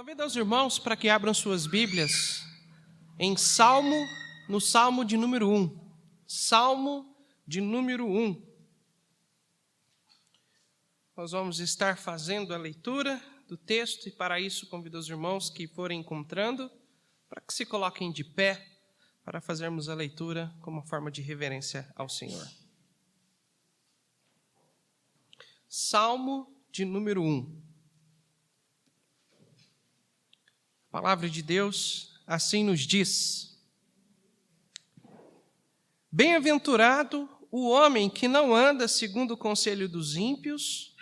Convido os irmãos para que abram suas Bíblias no Salmo de número 1. Salmo de número 1. Nós vamos estar fazendo a leitura do texto e para isso convido os irmãos que forem encontrando para que se coloquem de pé para fazermos a leitura como uma forma de reverência ao Senhor. Salmo de número 1. A palavra de Deus assim nos diz: Bem-aventurado o homem que não anda segundo o conselho dos ímpios,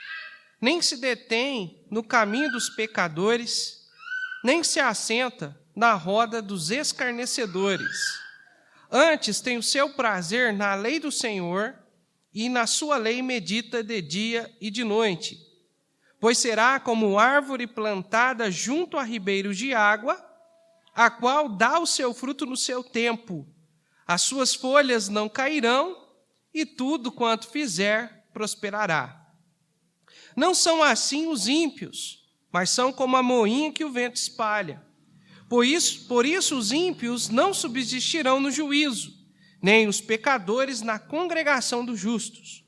nem se detém no caminho dos pecadores, nem se assenta na roda dos escarnecedores. Antes tem o seu prazer na lei do Senhor, e na sua lei medita de dia e de noite. Pois será como árvore plantada junto a ribeiros de água, a qual dá o seu fruto no seu tempo. As suas folhas não cairão, e tudo quanto fizer prosperará. Não são assim os ímpios, mas são como a moinha que o vento espalha. Por isso os ímpios não subsistirão no juízo, nem os pecadores na congregação dos justos.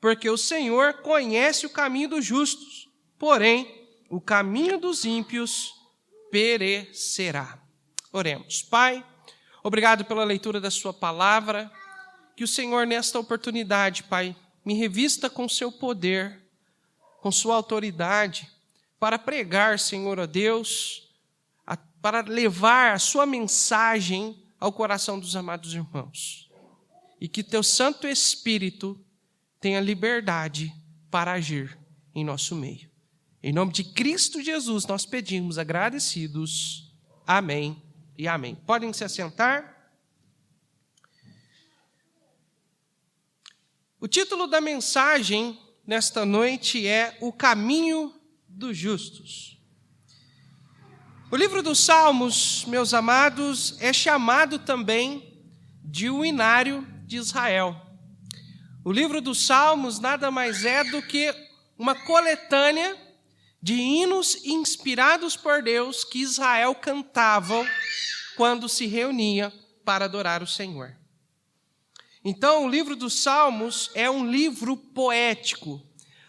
Porque o Senhor conhece o caminho dos justos, porém o caminho dos ímpios perecerá. Oremos. Pai, obrigado pela leitura da sua palavra, que o Senhor nesta oportunidade, Pai, me revista com seu poder, com sua autoridade, para pregar, Senhor, ó Deus, para levar a sua mensagem ao coração dos amados irmãos. E que teu Santo Espírito tenha liberdade para agir em nosso meio. Em nome de Cristo Jesus, nós pedimos agradecidos. Amém e amém. Podem se assentar. O título da mensagem nesta noite é O Caminho dos Justos. O livro dos Salmos, meus amados, é chamado também de o Inário de Israel. O livro dos Salmos nada mais é do que uma coletânea de hinos inspirados por Deus que Israel cantava quando se reunia para adorar o Senhor. Então, o livro dos Salmos é um livro poético.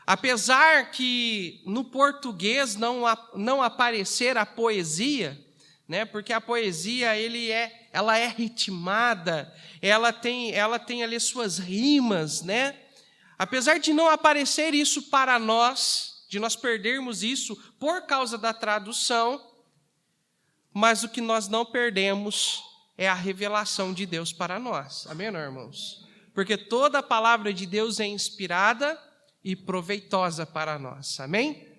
Apesar que no português não aparecer a poesia, né? Porque a poesia ela é ritmada, ela tem ali suas rimas, né? Apesar de não aparecer isso para nós, de nós perdermos isso por causa da tradução, mas o que nós não perdemos é a revelação de Deus para nós. Amém, irmãos? Porque toda a palavra de Deus é inspirada e proveitosa para nós. Amém?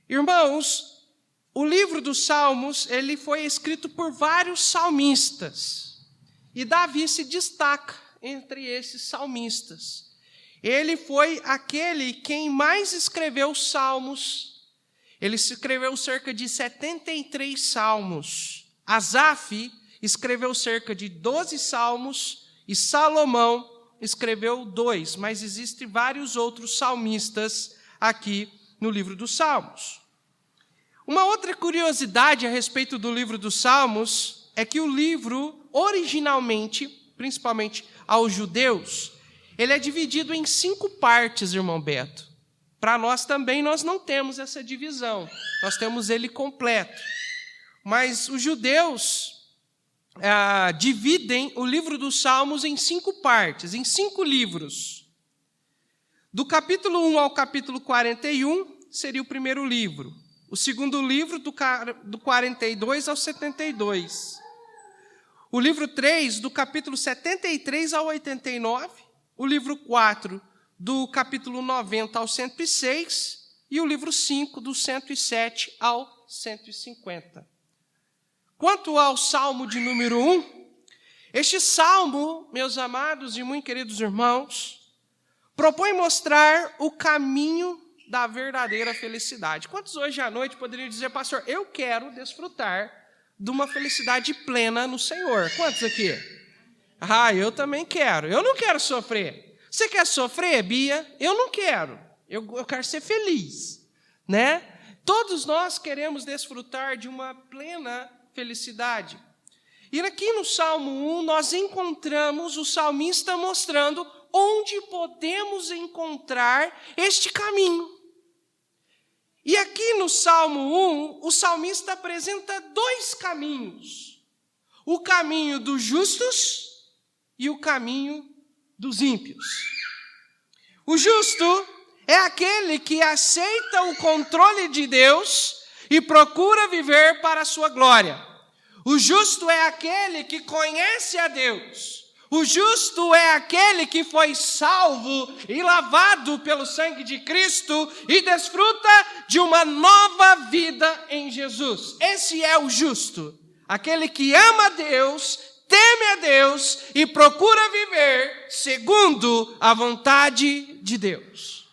Irmãos, o livro dos Salmos, ele foi escrito por vários salmistas. E Davi se destaca entre esses salmistas. Ele foi quem mais escreveu salmos. Ele escreveu cerca de 73 salmos. Asaf escreveu cerca de 12 salmos e Salomão escreveu 2, mas existem vários outros salmistas aqui no livro dos Salmos. Uma outra curiosidade a respeito do livro dos Salmos é que o livro, originalmente, principalmente aos judeus, ele é dividido em 5 partes, irmão Beto. Para nós também, nós não temos essa divisão. Nós temos ele completo. Mas os judeus dividem o livro dos Salmos em 5 partes, em 5 livros. Do capítulo 1 ao capítulo 41 seria o primeiro livro. O segundo livro, do 42 ao 72. O livro 3, do capítulo 73 ao 89. O livro 4, do capítulo 90 ao 106, e o livro 5, do 107 ao 150. Quanto ao Salmo de número 1, este Salmo, meus amados e muito queridos irmãos, propõe mostrar o caminho da verdadeira felicidade. Quantos hoje à noite poderiam dizer, pastor, eu quero desfrutar de uma felicidade plena no Senhor? Quantos aqui? Eu também quero. Eu não quero sofrer. Você quer sofrer, Bia? Eu não quero. Eu quero ser feliz, né? Todos nós queremos desfrutar de uma plena felicidade. E aqui no Salmo 1, nós encontramos o salmista mostrando onde podemos encontrar este caminho. E aqui no Salmo 1, o salmista apresenta dois caminhos: o caminho dos justos e o caminho dos ímpios. O justo é aquele que aceita o controle de Deus e procura viver para a sua glória. O justo é aquele que conhece a Deus. O justo é aquele que foi salvo e lavado pelo sangue de Cristo e desfruta de uma nova vida em Jesus. Esse é o justo, aquele que ama a Deus, teme a Deus e procura viver segundo a vontade de Deus.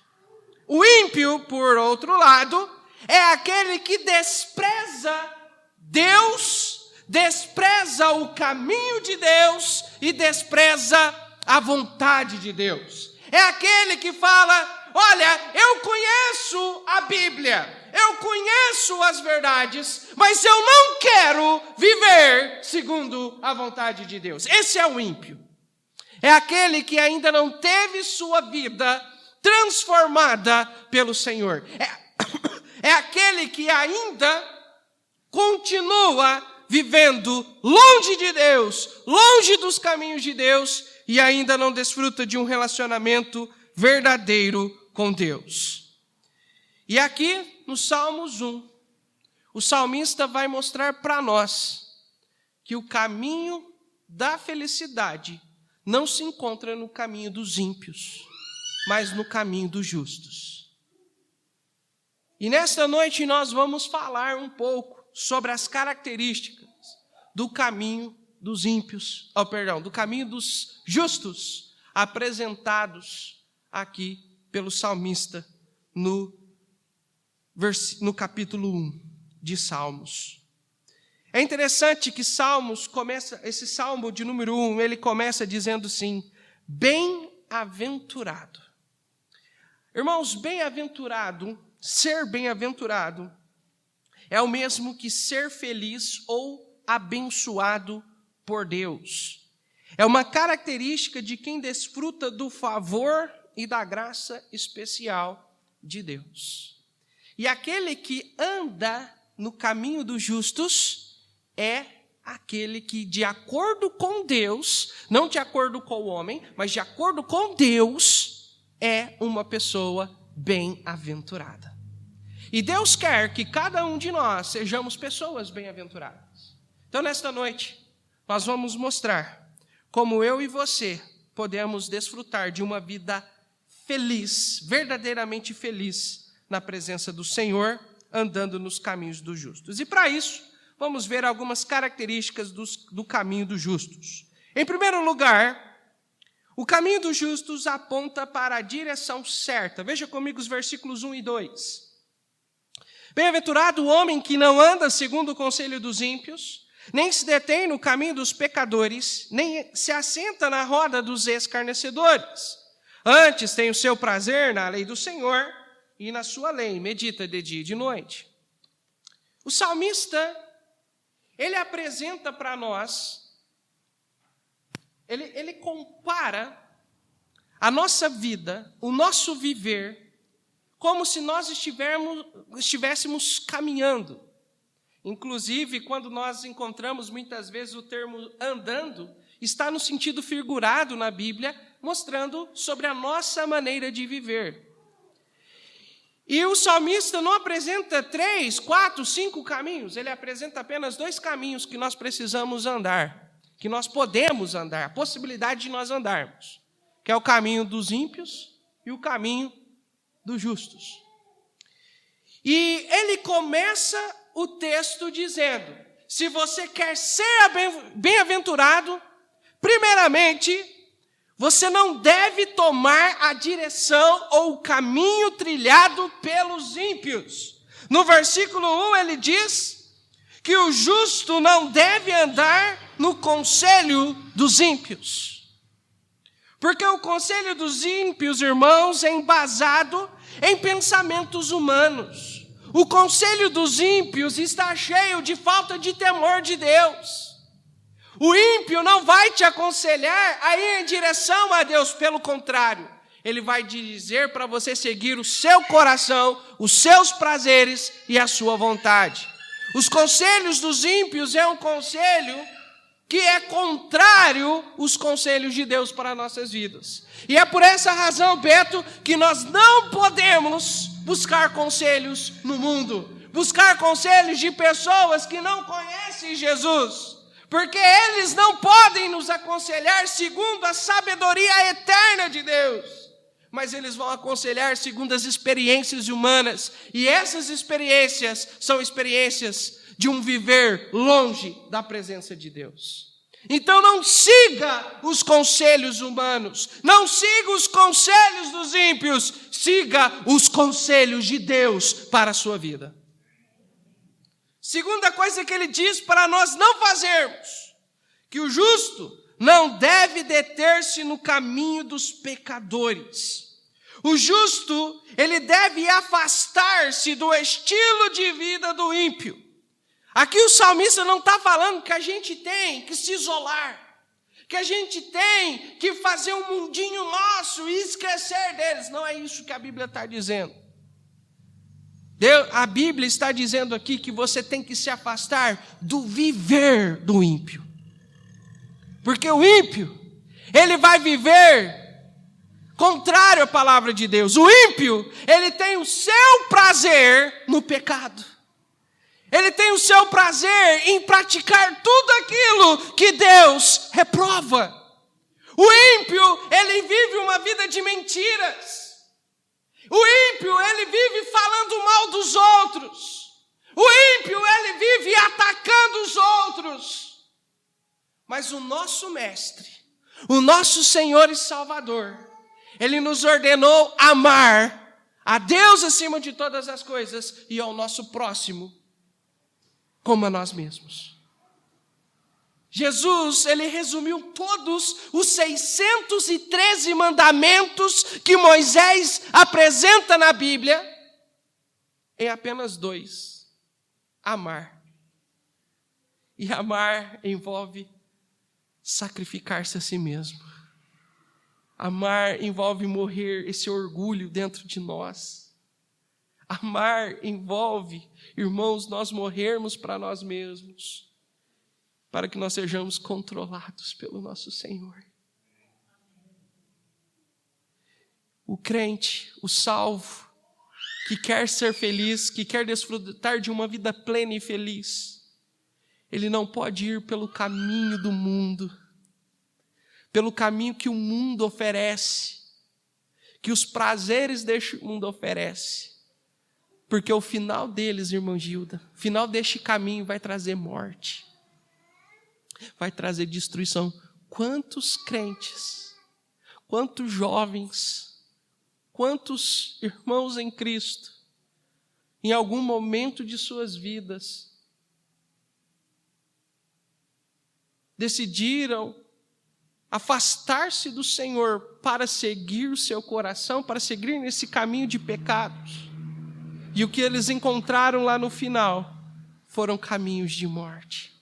O ímpio, por outro lado, é aquele que despreza Deus, despreza o caminho de Deus e despreza a vontade de Deus. É aquele que fala: olha, eu conheço a Bíblia, eu conheço as verdades, mas eu não quero viver segundo a vontade de Deus. Esse é o ímpio. É aquele que ainda não teve sua vida transformada pelo Senhor. É aquele que ainda continua vivendo longe de Deus, longe dos caminhos de Deus, e ainda não desfruta de um relacionamento verdadeiro com Deus. E aqui, no Salmos 1, o salmista vai mostrar para nós que o caminho da felicidade não se encontra no caminho dos ímpios, mas no caminho dos justos. E nesta noite nós vamos falar um pouco sobre as características do caminho dos ímpios, do caminho dos justos, apresentados aqui pelo salmista no capítulo 1 de Salmos. É interessante que esse Salmo de número 1, ele começa dizendo assim: bem-aventurado. Irmãos, bem-aventurado, ser bem-aventurado, é o mesmo que ser feliz ou abençoado por Deus. É uma característica de quem desfruta do favor e da graça especial de Deus. E aquele que anda no caminho dos justos é aquele que, de acordo com Deus, não de acordo com o homem, mas de acordo com Deus, é uma pessoa bem-aventurada. E Deus quer que cada um de nós sejamos pessoas bem-aventuradas. Então, nesta noite, nós vamos mostrar como eu e você podemos desfrutar de uma vida feliz, verdadeiramente feliz, na presença do Senhor, andando nos caminhos dos justos. E para isso, vamos ver algumas características do caminho dos justos. Em primeiro lugar, o caminho dos justos aponta para a direção certa. Veja comigo os versículos 1 e 2. Bem-aventurado o homem que não anda segundo o conselho dos ímpios, nem se detém no caminho dos pecadores, nem se assenta na roda dos escarnecedores. Antes tem o seu prazer na lei do Senhor, e na sua lei medita de dia e de noite. O salmista, ele apresenta para nós, ele compara a nossa vida, o nosso viver, como se nós estivéssemos caminhando. Inclusive, quando nós encontramos muitas vezes o termo andando, está no sentido figurado na Bíblia, mostrando sobre a nossa maneira de viver. E o salmista não apresenta 3, 4, 5 caminhos, ele apresenta apenas 2 caminhos que nós precisamos andar, que nós podemos andar, a possibilidade de nós andarmos, que é o caminho dos ímpios e o caminho dos justos. E ele começa o texto dizendo: se você quer ser bem-aventurado, primeiramente, você não deve tomar a direção ou o caminho trilhado pelos ímpios. No versículo 1 ele diz que o justo não deve andar no conselho dos ímpios. Porque o conselho dos ímpios, irmãos, é embasado em pensamentos humanos. O conselho dos ímpios está cheio de falta de temor de Deus. O ímpio não vai te aconselhar a ir em direção a Deus, pelo contrário, ele vai dizer para você seguir o seu coração, os seus prazeres e a sua vontade. Os conselhos dos ímpios é um conselho que é contrário aos conselhos de Deus para nossas vidas. E é por essa razão, Beto, que nós não podemos buscar conselhos no mundo, buscar conselhos de pessoas que não conhecem Jesus, porque eles não podem nos aconselhar segundo a sabedoria eterna de Deus, mas eles vão aconselhar segundo as experiências humanas, e essas experiências são experiências de um viver longe da presença de Deus. Então não siga os conselhos humanos, não siga os conselhos dos ímpios, siga os conselhos de Deus para a sua vida. Segunda coisa que ele diz para nós não fazermos, que o justo não deve deter-se no caminho dos pecadores. O justo, ele deve afastar-se do estilo de vida do ímpio. Aqui o salmista não está falando que a gente tem que se isolar, que a gente tem que fazer um mundinho nosso e esquecer deles. Não é isso que a Bíblia está dizendo. A Bíblia está dizendo aqui que você tem que se afastar do viver do ímpio. Porque o ímpio, ele vai viver contrário à palavra de Deus. O ímpio, ele tem o seu prazer no pecado. Ele tem o seu prazer em praticar tudo aquilo que Deus reprova. O ímpio, ele vive uma vida de mentiras. O ímpio, ele vive falando mal dos outros. O ímpio, ele vive atacando os outros. Mas o nosso mestre, o nosso Senhor e Salvador, ele nos ordenou amar a Deus acima de todas as coisas e ao nosso próximo como a nós mesmos. Jesus, ele resumiu todos os 613 mandamentos que Moisés apresenta na Bíblia em apenas 2: amar. E amar envolve sacrificar-se a si mesmo. Amar envolve morrer esse orgulho dentro de nós. Amar envolve, irmãos, nós morrermos para nós mesmos, para que nós sejamos controlados pelo nosso Senhor. O crente, o salvo, que quer ser feliz, que quer desfrutar de uma vida plena e feliz, ele não pode ir pelo caminho do mundo, pelo caminho que o mundo oferece, que os prazeres deste mundo oferece. Porque o final deles, irmão Gilda, o final deste caminho vai trazer morte, vai trazer destruição. Quantos crentes, quantos jovens, quantos irmãos em Cristo, em algum momento de suas vidas, decidiram afastar-se do Senhor para seguir o seu coração, para seguir nesse caminho de pecados. E o que eles encontraram lá no final foram caminhos de morte.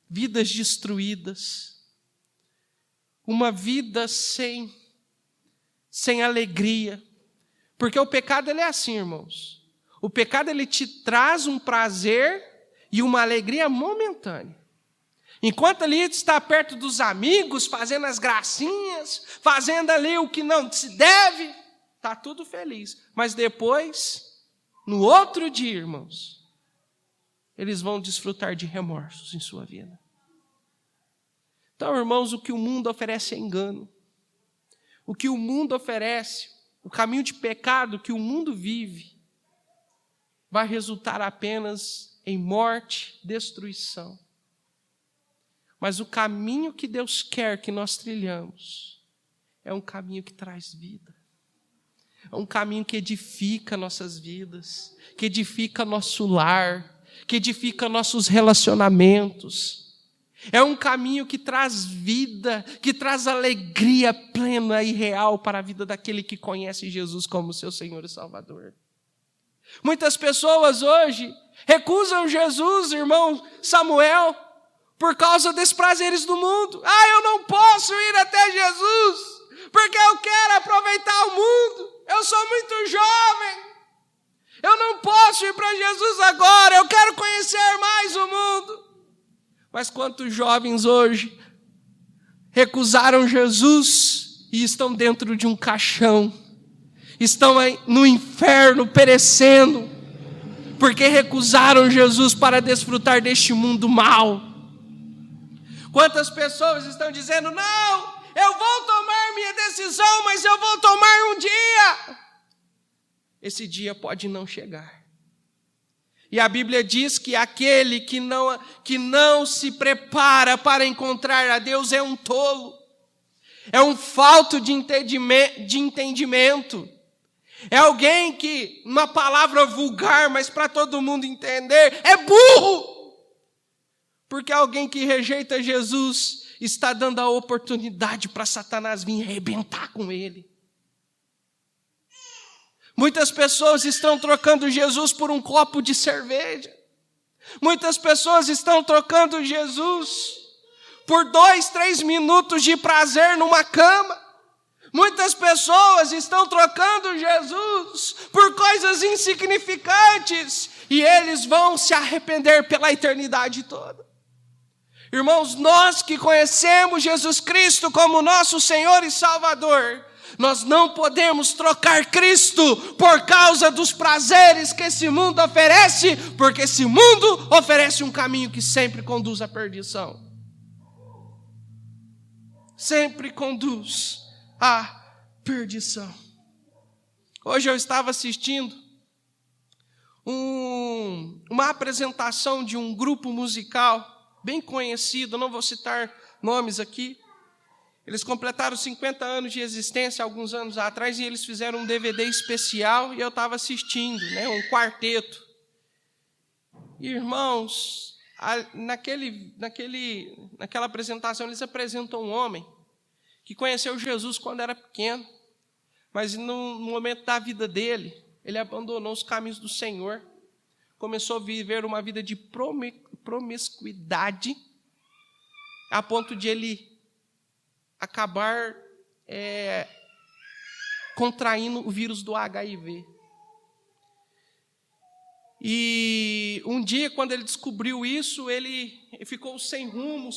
Vidas destruídas. Uma vida sem alegria. Porque o pecado, ele é assim, irmãos. O pecado, ele te traz um prazer e uma alegria momentânea. Enquanto ali está perto dos amigos, fazendo as gracinhas, fazendo ali o que não se deve, está tudo feliz. Mas depois, no outro dia, irmãos, eles vão desfrutar de remorsos em sua vida. Então, irmãos, o que o mundo oferece é engano. O que o mundo oferece, o caminho de pecado que o mundo vive, vai resultar apenas em morte, destruição. Mas o caminho que Deus quer que nós trilhamos é um caminho que traz vida. É um caminho que edifica nossas vidas, que edifica nosso lar, que edifica nossos relacionamentos. É um caminho que traz vida, que traz alegria plena e real para a vida daquele que conhece Jesus como seu Senhor e Salvador. Muitas pessoas hoje recusam Jesus, irmão Samuel, por causa dos prazeres do mundo. Eu não posso ir até Jesus, porque eu quero aproveitar o mundo. Eu sou muito jovem. Eu não posso ir para Jesus agora, eu quero conhecer mais o mundo. Mas quantos jovens hoje recusaram Jesus e estão dentro de um caixão, estão no inferno perecendo, porque recusaram Jesus para desfrutar deste mundo mau. Quantas pessoas estão dizendo, não, eu vou tomar minha decisão, mas eu vou tomar um dia. Esse dia pode não chegar. E a Bíblia diz que aquele que não se prepara para encontrar a Deus é um tolo, é um falto de entendimento, é alguém que, uma palavra vulgar, mas para todo mundo entender, é burro. Porque alguém que rejeita Jesus está dando a oportunidade para Satanás vir arrebentar com ele. Muitas pessoas estão trocando Jesus por um copo de cerveja. Muitas pessoas estão trocando Jesus por 2, 3 minutos de prazer numa cama. Muitas pessoas estão trocando Jesus por coisas insignificantes e eles vão se arrepender pela eternidade toda. Irmãos, nós que conhecemos Jesus Cristo como nosso Senhor e Salvador, nós não podemos trocar Cristo por causa dos prazeres que esse mundo oferece, porque esse mundo oferece um caminho que sempre conduz à perdição. Sempre conduz à perdição. Hoje eu estava assistindo uma apresentação de um grupo musical bem conhecido, não vou citar nomes aqui. Eles completaram 50 anos de existência alguns anos atrás e eles fizeram um DVD especial e eu estava assistindo, um quarteto. Irmãos, naquela apresentação eles apresentam um homem que conheceu Jesus quando era pequeno, mas no momento da vida dele, ele abandonou os caminhos do Senhor, começou a viver uma vida de promiscuidade, a ponto de ele acabar contraindo o vírus do HIV. E um dia, quando ele descobriu isso, ele ficou sem rumo,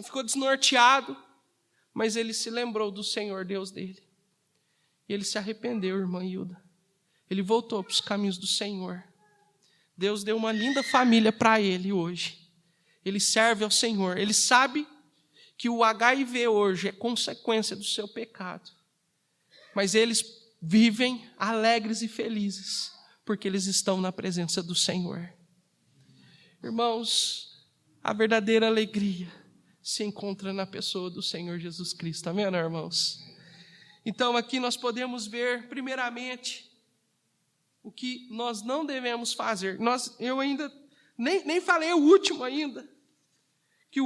ficou desnorteado, mas ele se lembrou do Senhor Deus dele. E ele se arrependeu, irmã Hilda. Ele voltou para os caminhos do Senhor. Deus deu uma linda família para ele hoje. Ele serve ao Senhor. Ele sabe que o HIV hoje é consequência do seu pecado. Mas eles vivem alegres e felizes, porque eles estão na presença do Senhor. Irmãos, a verdadeira alegria se encontra na pessoa do Senhor Jesus Cristo. Amém, irmãos? Então aqui nós podemos ver, primeiramente, o que nós não devemos fazer. Eu ainda nem falei o último ainda. Que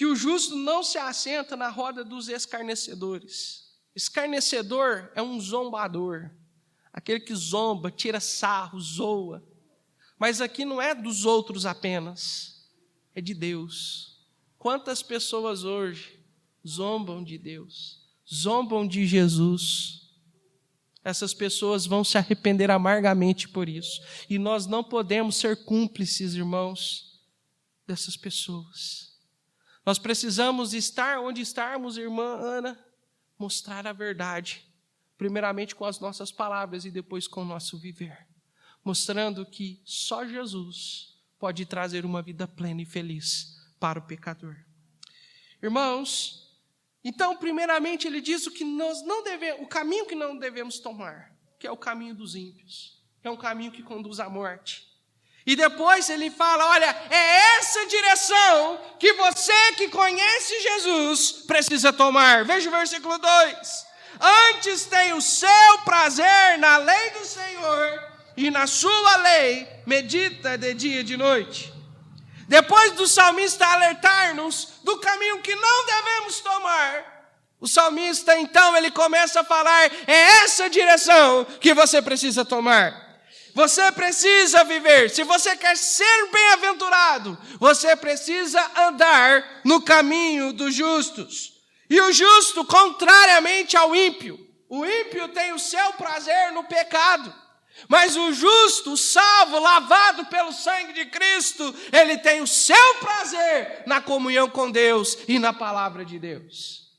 o justo não se assenta na roda dos escarnecedores. Escarnecedor é um zombador. Aquele que zomba, tira sarro, zoa. Mas aqui não é dos outros apenas. É de Deus. Quantas pessoas hoje zombam de Deus? Zombam de Jesus? Essas pessoas vão se arrepender amargamente por isso. E nós não podemos ser cúmplices, irmãos, dessas pessoas. Nós precisamos estar onde estarmos, irmã Ana, mostrar a verdade, primeiramente com as nossas palavras e depois com o nosso viver, mostrando que só Jesus pode trazer uma vida plena e feliz para o pecador. Irmãos, então, primeiramente, ele diz o caminho que não devemos tomar, que é o caminho dos ímpios, que é um caminho que conduz à morte. E depois ele fala, olha, é essa direção que você que conhece Jesus precisa tomar. Veja o versículo 2. Antes tem o seu prazer na lei do Senhor, e na sua lei medita de dia e de noite. Depois do salmista alertar-nos do caminho que não devemos tomar, O salmista, então, ele começa a falar, é essa direção que você precisa tomar. Você precisa viver, se você quer ser bem-aventurado, você precisa andar no caminho dos justos. E o justo, contrariamente ao ímpio, o ímpio tem o seu prazer no pecado, mas o justo, o salvo, lavado pelo sangue de Cristo, ele tem o seu prazer na comunhão com Deus e na palavra de Deus.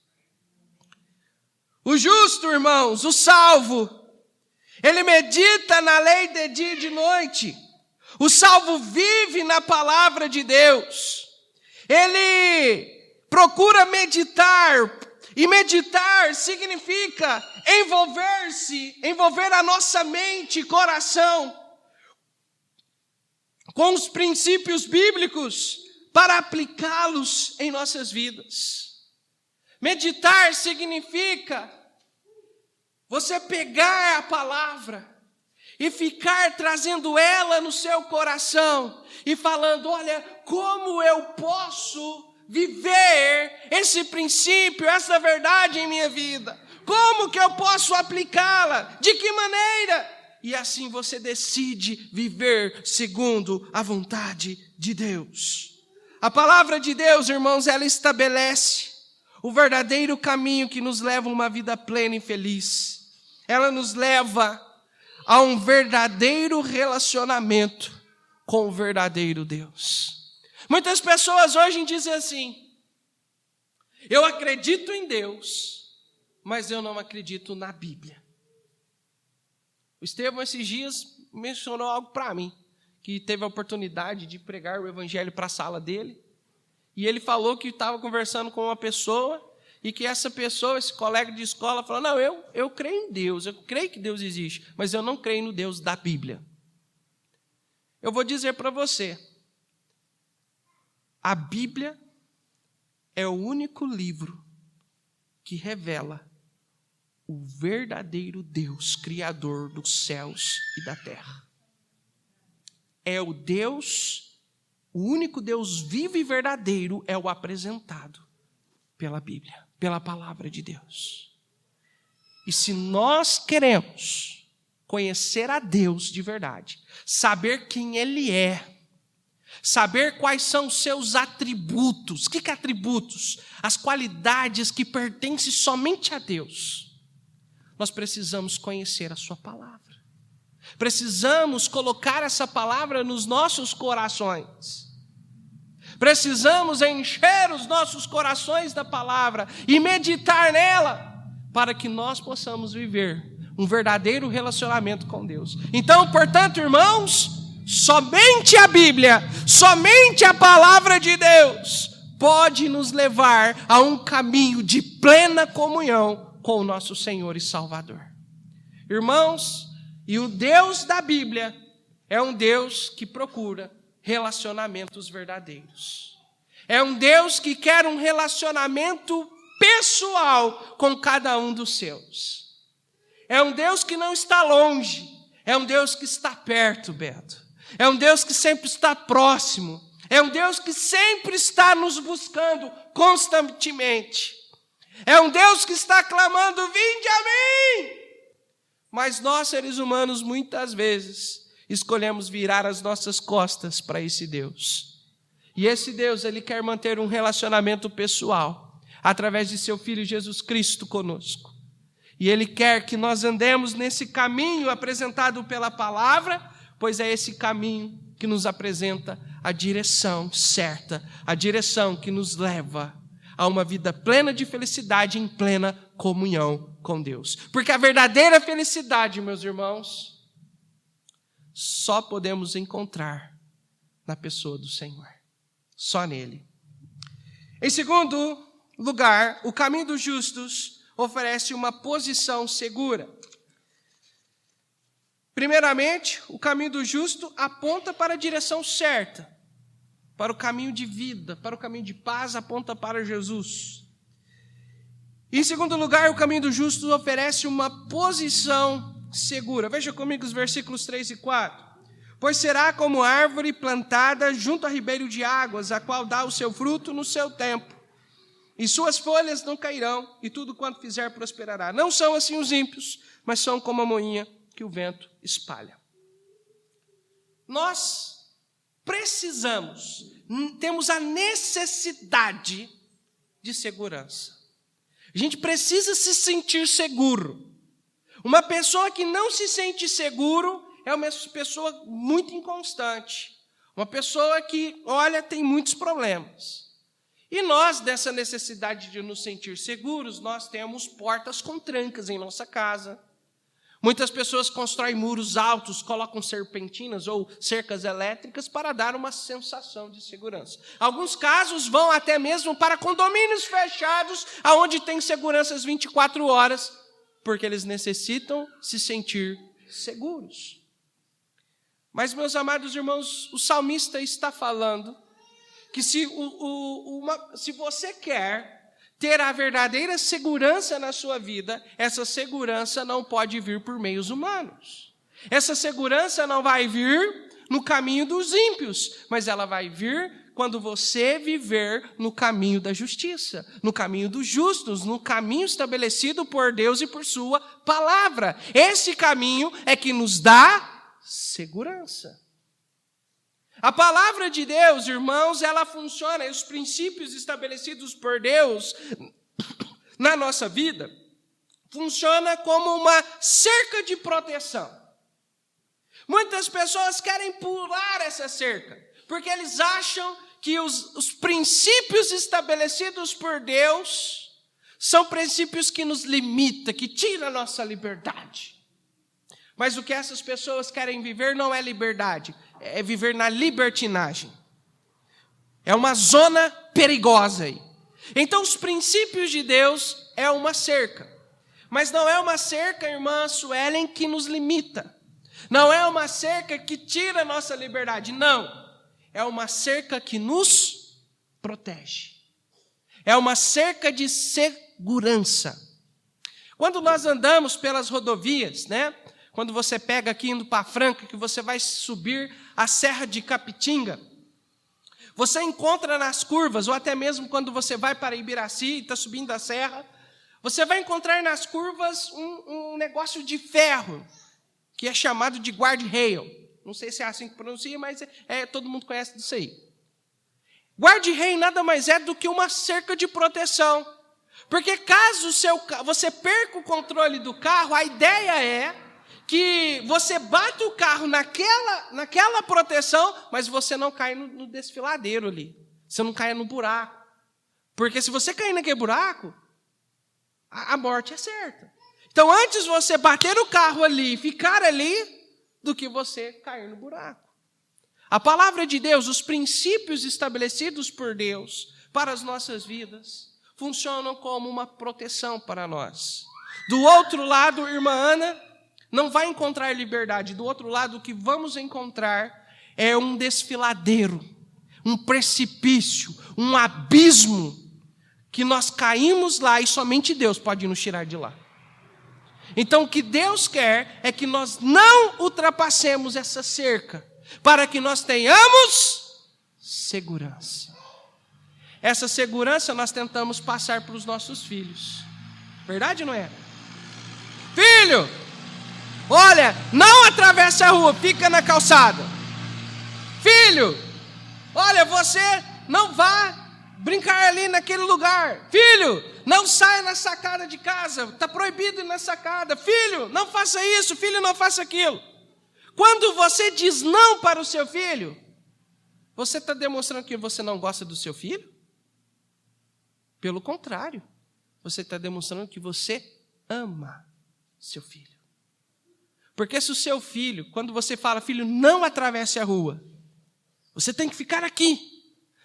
O justo, irmãos, o salvo, ele medita na lei de dia e de noite. O salvo vive na palavra de Deus. Ele procura meditar. E meditar significa envolver a nossa mente e coração com os princípios bíblicos para aplicá-los em nossas vidas. Meditar significa você pegar a palavra e ficar trazendo ela no seu coração e falando, olha, como eu posso viver esse princípio, essa verdade em minha vida? Como que eu posso aplicá-la? De que maneira? E assim você decide viver segundo a vontade de Deus. A palavra de Deus, irmãos, ela estabelece o verdadeiro caminho que nos leva a uma vida plena e feliz. Ela nos leva a um verdadeiro relacionamento com o verdadeiro Deus. Muitas pessoas hoje dizem assim, eu acredito em Deus, mas eu não acredito na Bíblia. O Estevão esses dias mencionou algo para mim, que teve a oportunidade de pregar o evangelho para a sala dele, e ele falou que estava conversando com uma pessoa, e que essa pessoa, esse colega de escola, falou, não, eu creio em Deus, eu creio que Deus existe, mas eu não creio no Deus da Bíblia. Eu vou dizer para você, a Bíblia é o único livro que revela o verdadeiro Deus, Criador dos céus e da terra. É o Deus, o único Deus vivo e verdadeiro é o apresentado pela Bíblia, pela palavra de Deus. E se nós queremos conhecer a Deus de verdade, saber quem Ele é, saber quais são os seus atributos. O que é atributos? As qualidades que pertencem somente a Deus. Nós precisamos conhecer a sua palavra. Precisamos colocar essa palavra nos nossos corações. Precisamos encher os nossos corações da palavra e meditar nela, para que nós possamos viver um verdadeiro relacionamento com Deus. Então, portanto, irmãos, somente a Bíblia, somente a palavra de Deus pode nos levar a um caminho de plena comunhão com o nosso Senhor e Salvador. Irmãos, e o Deus da Bíblia é um Deus que procura relacionamentos verdadeiros. É um Deus que quer um relacionamento pessoal com cada um dos seus. É um Deus que não está longe, é um Deus que está perto, Beto. É um Deus que sempre está próximo. É um Deus que sempre está nos buscando constantemente. É um Deus que está clamando, vinde a mim! Mas nós, seres humanos, muitas vezes escolhemos virar as nossas costas para esse Deus. E esse Deus, Ele quer manter um relacionamento pessoal através de seu Filho Jesus Cristo conosco. E Ele quer que nós andemos nesse caminho apresentado pela palavra, pois é esse caminho que nos apresenta a direção certa, a direção que nos leva a uma vida plena de felicidade, em plena comunhão com Deus. Porque a verdadeira felicidade, meus irmãos, só podemos encontrar na pessoa do Senhor. Só nele. Em segundo lugar, o caminho dos justos oferece uma posição segura. Primeiramente, o caminho do justo aponta para a direção certa, para o caminho de vida, para o caminho de paz, aponta para Jesus. Em segundo lugar, o caminho do justo oferece uma posição segura. Veja comigo os versículos 3 e 4. Pois será como árvore plantada junto a ribeiro de águas, a qual dá o seu fruto no seu tempo, e suas folhas não cairão, e tudo quanto fizer prosperará. Não são assim os ímpios, mas são como a moinha que o vento espalha. Nós temos a necessidade de segurança. A gente precisa se sentir seguro. Uma pessoa que não se sente seguro é uma pessoa muito inconstante. Uma pessoa que, tem muitos problemas. E nós, dessa necessidade de nos sentir seguros, nós temos portas com trancas em nossa casa. Muitas pessoas constroem muros altos, colocam serpentinas ou cercas elétricas para dar uma sensação de segurança. Alguns casos vão até mesmo para condomínios fechados, onde tem seguranças 24 horas, porque eles necessitam se sentir seguros. Mas, meus amados irmãos, o salmista está falando que se você quer ter a verdadeira segurança na sua vida, essa segurança não pode vir por meios humanos. Essa segurança não vai vir no caminho dos ímpios, mas ela vai vir quando você viver no caminho da justiça, no caminho dos justos, no caminho estabelecido por Deus e por sua palavra. Esse caminho é que nos dá segurança. A palavra de Deus, irmãos, ela funciona, e os princípios estabelecidos por Deus na nossa vida, funciona como uma cerca de proteção. Muitas pessoas querem pular essa cerca, porque eles acham que os princípios estabelecidos por Deus são princípios que nos limitam, que tiram a nossa liberdade. Mas o que essas pessoas querem viver não é liberdade, é viver na libertinagem. É uma zona perigosa aí. Então, os princípios de Deus é uma cerca. Mas não é uma cerca, irmã Suelen, que nos limita. Não é uma cerca que tira a nossa liberdade. Não. É uma cerca que nos protege. É uma cerca de segurança. Quando nós andamos pelas rodovias, quando você pega aqui indo para Franca, que você vai subir a Serra de Capitinga, você encontra nas curvas, ou até mesmo quando você vai para Ibiraci e está subindo a serra, você vai encontrar nas curvas um negócio de ferro, que é chamado de guard-rail. Não sei se é assim que pronuncia, mas todo mundo conhece disso aí. Guard-rail nada mais é do que uma cerca de proteção. Porque caso você perca o controle do carro, a ideia é que você bate o carro naquela proteção, mas você não cai no desfiladeiro ali. Você não cai no buraco. Porque se você cair naquele buraco, a morte é certa. Então, antes você bater o carro ali e ficar ali, do que você cair no buraco. A palavra de Deus, os princípios estabelecidos por Deus para as nossas vidas, funcionam como uma proteção para nós. Do outro lado, irmã Ana, não vai encontrar liberdade. Do outro lado, o que vamos encontrar é um desfiladeiro, um precipício, um abismo, que nós caímos lá e somente Deus pode nos tirar de lá. Então, o que Deus quer é que nós não ultrapassemos essa cerca, para que nós tenhamos segurança. Essa segurança nós tentamos passar para os nossos filhos. Verdade ou não é? Filho, olha, não atravesse a rua, fica na calçada. Filho, olha, você não vá brincar ali naquele lugar. Filho, não saia na sacada de casa, está proibido ir na sacada. Filho, não faça isso, filho, não faça aquilo. Quando você diz não para o seu filho, você está demonstrando que você não gosta do seu filho? Pelo contrário, você está demonstrando que você ama seu filho. Porque se o seu filho, quando você fala, filho, não atravesse a rua, você tem que ficar aqui,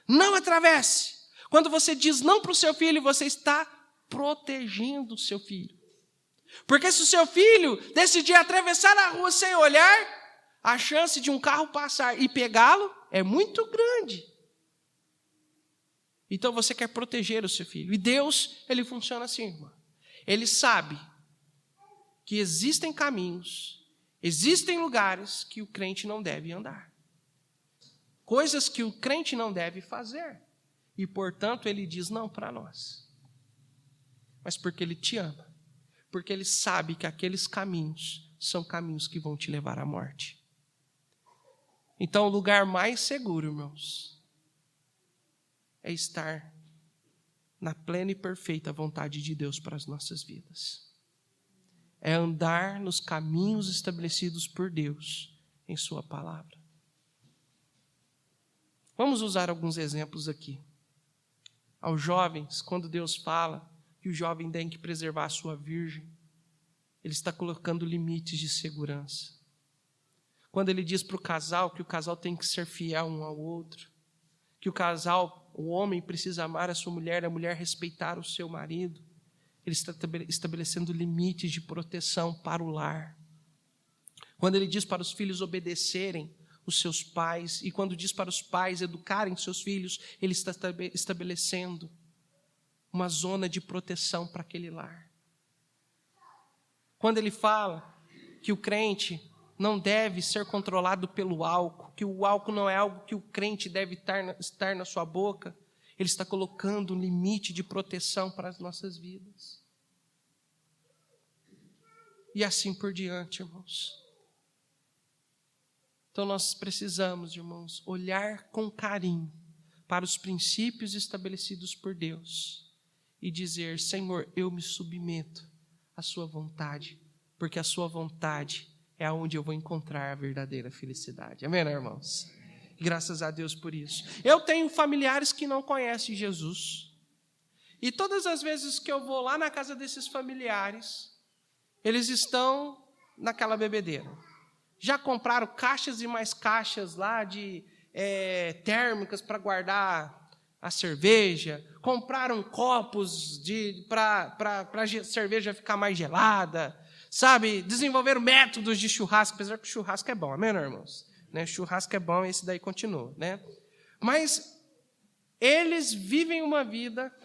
não atravesse. Quando você diz não para o seu filho, você está protegendo o seu filho. Porque se o seu filho decidir atravessar a rua sem olhar, a chance de um carro passar e pegá-lo é muito grande. Então você quer proteger o seu filho. E Deus, ele funciona assim, irmã. Ele sabe que existem caminhos, existem lugares que o crente não deve andar. Coisas que o crente não deve fazer. E, portanto, ele diz não para nós. mas porque Ele te ama. Porque Ele sabe que aqueles caminhos são caminhos que vão te levar à morte. Então, o lugar mais seguro, irmãos, é estar na plena e perfeita vontade de Deus para as nossas vidas. É andar nos caminhos estabelecidos por Deus em sua palavra. Vamos usar alguns exemplos aqui. Aos jovens, quando Deus fala que o jovem tem que preservar a sua virgem, Ele está colocando limites de segurança. Quando Ele diz para o casal que o casal tem que ser fiel um ao outro, que o homem precisa amar a sua mulher, a mulher respeitar o seu marido, Ele está estabelecendo limites de proteção para o lar. Quando Ele diz para os filhos obedecerem os seus pais, e quando diz para os pais educarem seus filhos, Ele está estabelecendo uma zona de proteção para aquele lar. Quando Ele fala que o crente não deve ser controlado pelo álcool, que o álcool não é algo que o crente deve estar na sua boca, Ele está colocando um limite de proteção para as nossas vidas. E assim por diante, irmãos. Então nós precisamos, irmãos, olhar com carinho para os princípios estabelecidos por Deus e dizer: Senhor, eu me submeto à sua vontade, porque a sua vontade é aonde eu vou encontrar a verdadeira felicidade. Amém, irmãos? Graças a Deus por isso. Eu tenho familiares que não conhecem Jesus. E todas as vezes que eu vou lá na casa desses familiares, eles estão naquela bebedeira. Já compraram caixas e mais caixas lá de térmicas para guardar a cerveja. Compraram copos para a cerveja ficar mais gelada. Sabe? Desenvolveram métodos de churrasco, apesar que o churrasco é bom. Amém, irmãos? Né? Churrasco é bom, esse daí continua. Né? Mas eles vivem uma vida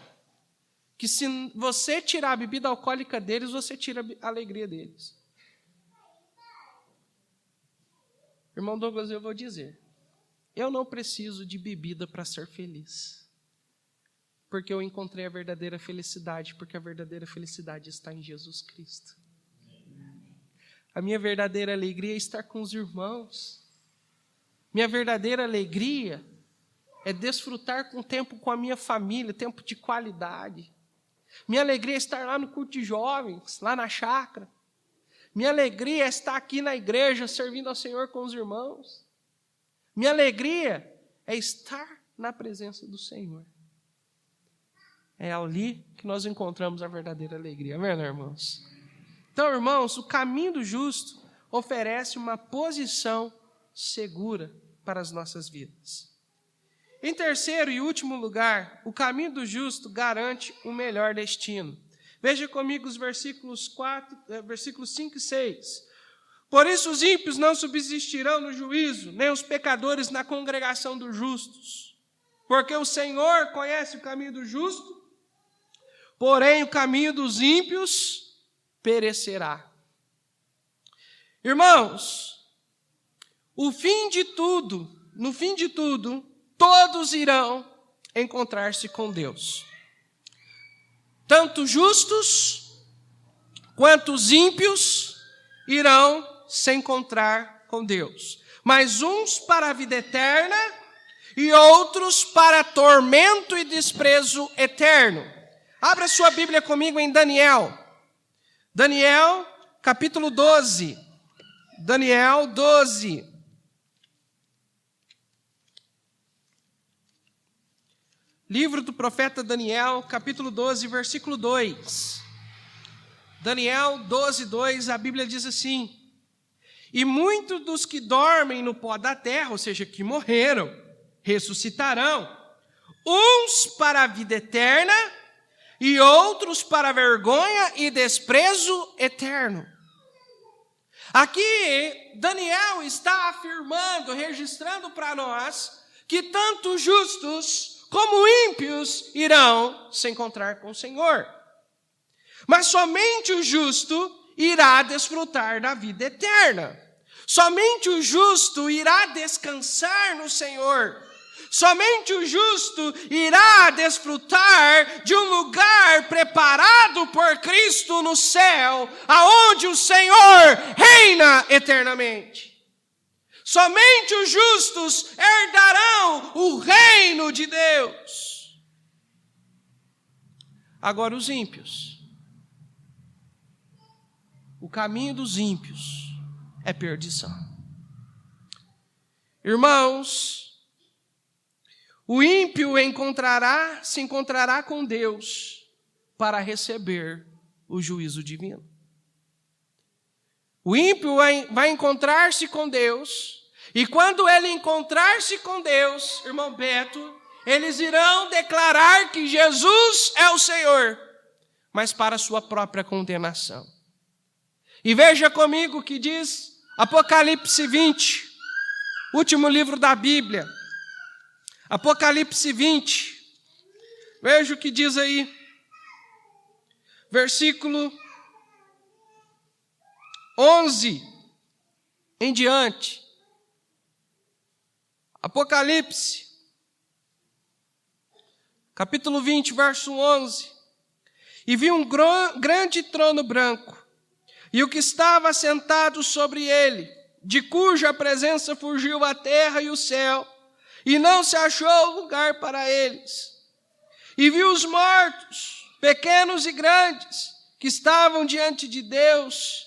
que, se você tirar a bebida alcoólica deles, você tira a alegria deles. Irmão Douglas, eu vou dizer, eu não preciso de bebida para ser feliz, porque eu encontrei a verdadeira felicidade, porque a verdadeira felicidade está em Jesus Cristo. A minha verdadeira alegria é estar com os irmãos. Minha verdadeira alegria é desfrutar com tempo com a minha família, tempo de qualidade. Minha alegria é estar lá no culto de jovens, lá na chácara. Minha alegria é estar aqui na igreja, servindo ao Senhor com os irmãos. Minha alegria é estar na presença do Senhor. É ali que nós encontramos a verdadeira alegria. Amém, irmãos? Então, irmãos, o caminho do justo oferece uma posição segura para as nossas vidas. Em terceiro e último lugar, o caminho do justo garante um melhor destino. Veja comigo os versículos 5 e 6. Por isso os ímpios não subsistirão no juízo, nem os pecadores na congregação dos justos. Porque o Senhor conhece o caminho do justo, porém o caminho dos ímpios perecerá. Irmãos, no fim de tudo, todos irão encontrar-se com Deus. Tanto justos quanto os ímpios irão se encontrar com Deus. Mas uns para a vida eterna e outros para tormento e desprezo eterno. Abra sua Bíblia comigo em Daniel. Daniel, capítulo 12. Daniel 12. Livro do profeta Daniel, capítulo 12, versículo 2. Daniel 12, 2, a Bíblia diz assim: E muitos dos que dormem no pó da terra, ou seja, que morreram, ressuscitarão, uns para a vida eterna e outros para vergonha e desprezo eterno. Aqui, Daniel está afirmando, registrando para nós, que tanto justos como ímpios irão se encontrar com o Senhor. Mas somente o justo irá desfrutar da vida eterna. Somente o justo irá descansar no Senhor. Somente o justo irá desfrutar de um lugar preparado por Cristo no céu, aonde o Senhor reina eternamente. Somente os justos herdarão o reino de Deus. Agora os ímpios. O caminho dos ímpios é perdição. Irmãos, o ímpio se encontrará com Deus para receber o juízo divino. O ímpio vai encontrar-se com Deus, e quando ele encontrar-se com Deus, irmão Beto, eles irão declarar que Jesus é o Senhor, mas para a sua própria condenação. E veja comigo o que diz Apocalipse 20, último livro da Bíblia. Apocalipse 20, veja o que diz aí, versículo 11 em diante. Apocalipse, capítulo 20, verso 11. E vi um grande trono branco, e o que estava sentado sobre ele, de cuja presença fugiu a terra e o céu, e não se achou lugar para eles. E vi os mortos, pequenos e grandes, que estavam diante de Deus,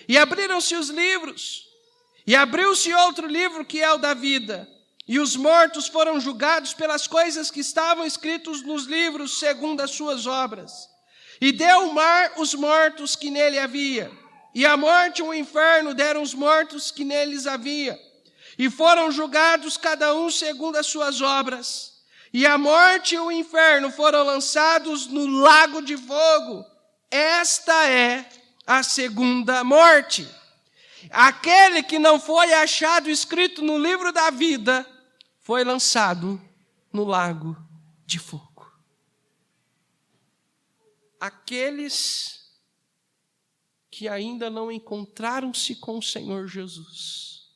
e abriram-se os livros, e abriu-se outro livro que é o da vida, e os mortos foram julgados pelas coisas que estavam escritas nos livros segundo as suas obras. E deu o mar os mortos que nele havia, e a morte e o inferno deram os mortos que neles havia, e foram julgados cada um segundo as suas obras. E a morte e o inferno foram lançados no lago de fogo. Esta é a segunda morte. Aquele que não foi achado escrito no livro da vida foi lançado no lago de fogo. Aqueles que ainda não encontraram-se com o Senhor Jesus,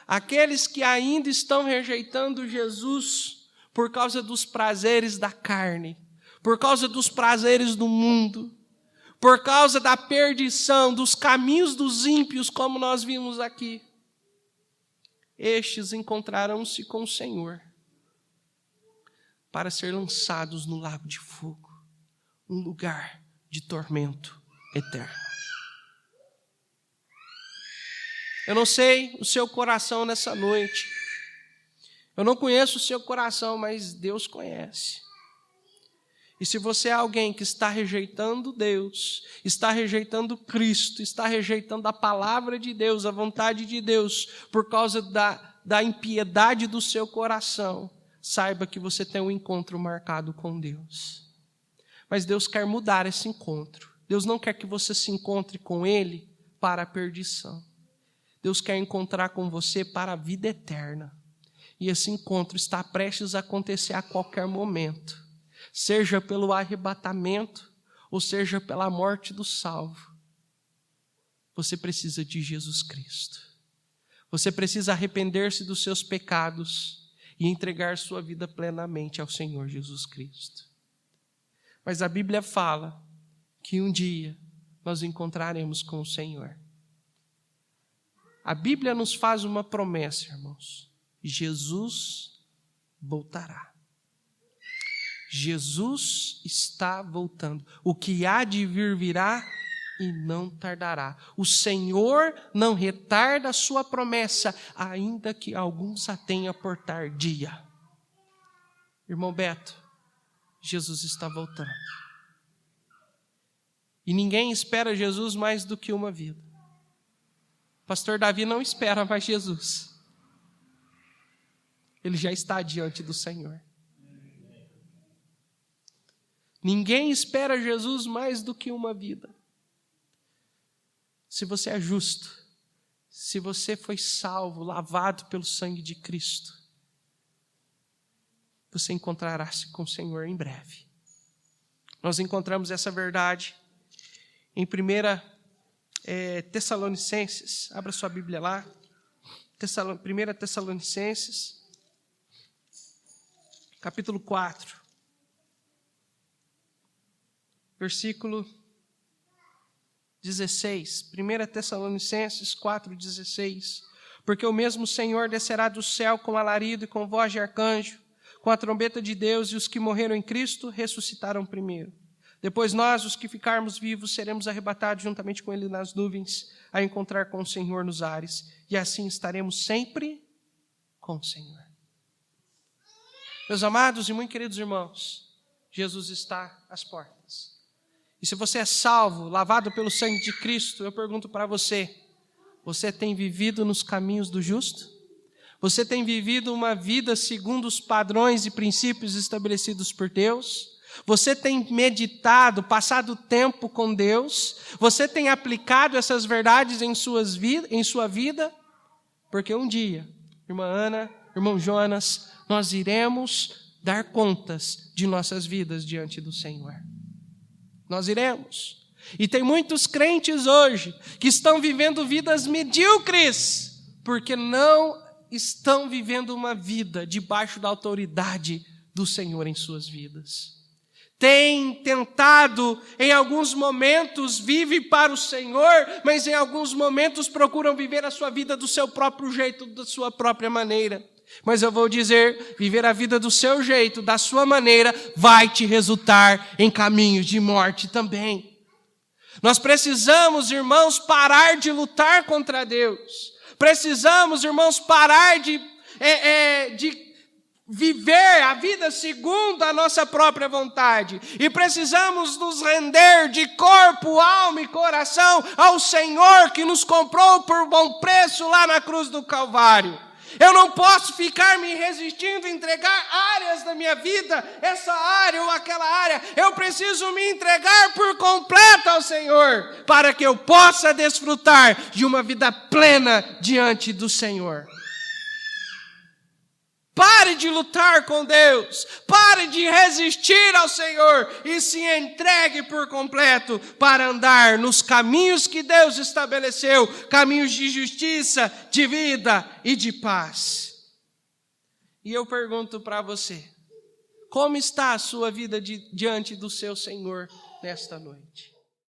aqueles que ainda estão rejeitando Jesus por causa dos prazeres da carne, por causa dos prazeres do mundo, por causa da perdição, dos caminhos dos ímpios, como nós vimos aqui, estes encontrarão-se com o Senhor para ser lançados no lago de fogo, um lugar de tormento eterno. Eu não sei o seu coração nessa noite. Eu não conheço o seu coração, mas Deus conhece. E se você é alguém que está rejeitando Deus, está rejeitando Cristo, está rejeitando a palavra de Deus, a vontade de Deus, por causa da impiedade do seu coração, saiba que você tem um encontro marcado com Deus. Mas Deus quer mudar esse encontro. Deus não quer que você se encontre com Ele para a perdição. Deus quer encontrar com você para a vida eterna. E esse encontro está prestes a acontecer a qualquer momento. Seja pelo arrebatamento, ou seja pela morte do salvo. Você precisa de Jesus Cristo. Você precisa arrepender-se dos seus pecados e entregar sua vida plenamente ao Senhor Jesus Cristo. Mas a Bíblia fala que um dia nós encontraremos com o Senhor. A Bíblia nos faz uma promessa, irmãos. Jesus voltará. Jesus está voltando. O que há de vir virá e não tardará. O Senhor não retarda a sua promessa, ainda que alguns a tenham por tardia. Irmão Beto, Jesus está voltando. E ninguém espera Jesus mais do que uma vida. Pastor Davi não espera mais Jesus. Ele já está diante do Senhor. Ninguém espera Jesus mais do que uma vida. Se você é justo, se você foi salvo, lavado pelo sangue de Cristo, você encontrará-se com o Senhor em breve. Nós encontramos essa verdade em 1 Tessalonicenses. Abra sua Bíblia lá. 1 Tessalonicenses. capítulo 4, versículo 16. 1 Tessalonicenses 4:16. Porque o mesmo Senhor descerá do céu com alarido e com voz de arcanjo, com a trombeta de Deus, e os que morreram em Cristo ressuscitarão primeiro. Depois nós, os que ficarmos vivos, seremos arrebatados juntamente com Ele nas nuvens, a encontrar com o Senhor nos ares, e assim estaremos sempre com o Senhor. Meus amados e muito queridos irmãos, Jesus está às portas. E se você é salvo, lavado pelo sangue de Cristo, eu pergunto para você, você tem vivido nos caminhos do justo? Você tem vivido uma vida segundo os padrões e princípios estabelecidos por Deus? Você tem meditado, passado tempo com Deus? Você tem aplicado essas verdades em sua vida? Porque um dia, irmã Ana, irmão Jonas, nós iremos dar contas de nossas vidas diante do Senhor. Nós iremos. E tem muitos crentes hoje que estão vivendo vidas medíocres, porque não estão vivendo uma vida debaixo da autoridade do Senhor em suas vidas. Tem tentado, em alguns momentos, vive para o Senhor, mas em alguns momentos procuram viver a sua vida do seu próprio jeito, da sua própria maneira. Mas eu vou dizer, viver a vida do seu jeito, da sua maneira, vai te resultar em caminhos de morte também. Nós precisamos, irmãos, parar de lutar contra Deus. Precisamos, irmãos, parar de viver a vida segundo a nossa própria vontade. E precisamos nos render de corpo, alma e coração ao Senhor que nos comprou por bom preço lá na cruz do Calvário. Eu não posso ficar me resistindo a entregar áreas da minha vida, essa área ou aquela área. Eu preciso me entregar por completo ao Senhor, para que eu possa desfrutar de uma vida plena diante do Senhor. Pare de lutar com Deus, pare de resistir ao Senhor e se entregue por completo para andar nos caminhos que Deus estabeleceu, caminhos de justiça, de vida e de paz. E eu pergunto para você, como está a sua vida diante do seu Senhor nesta noite?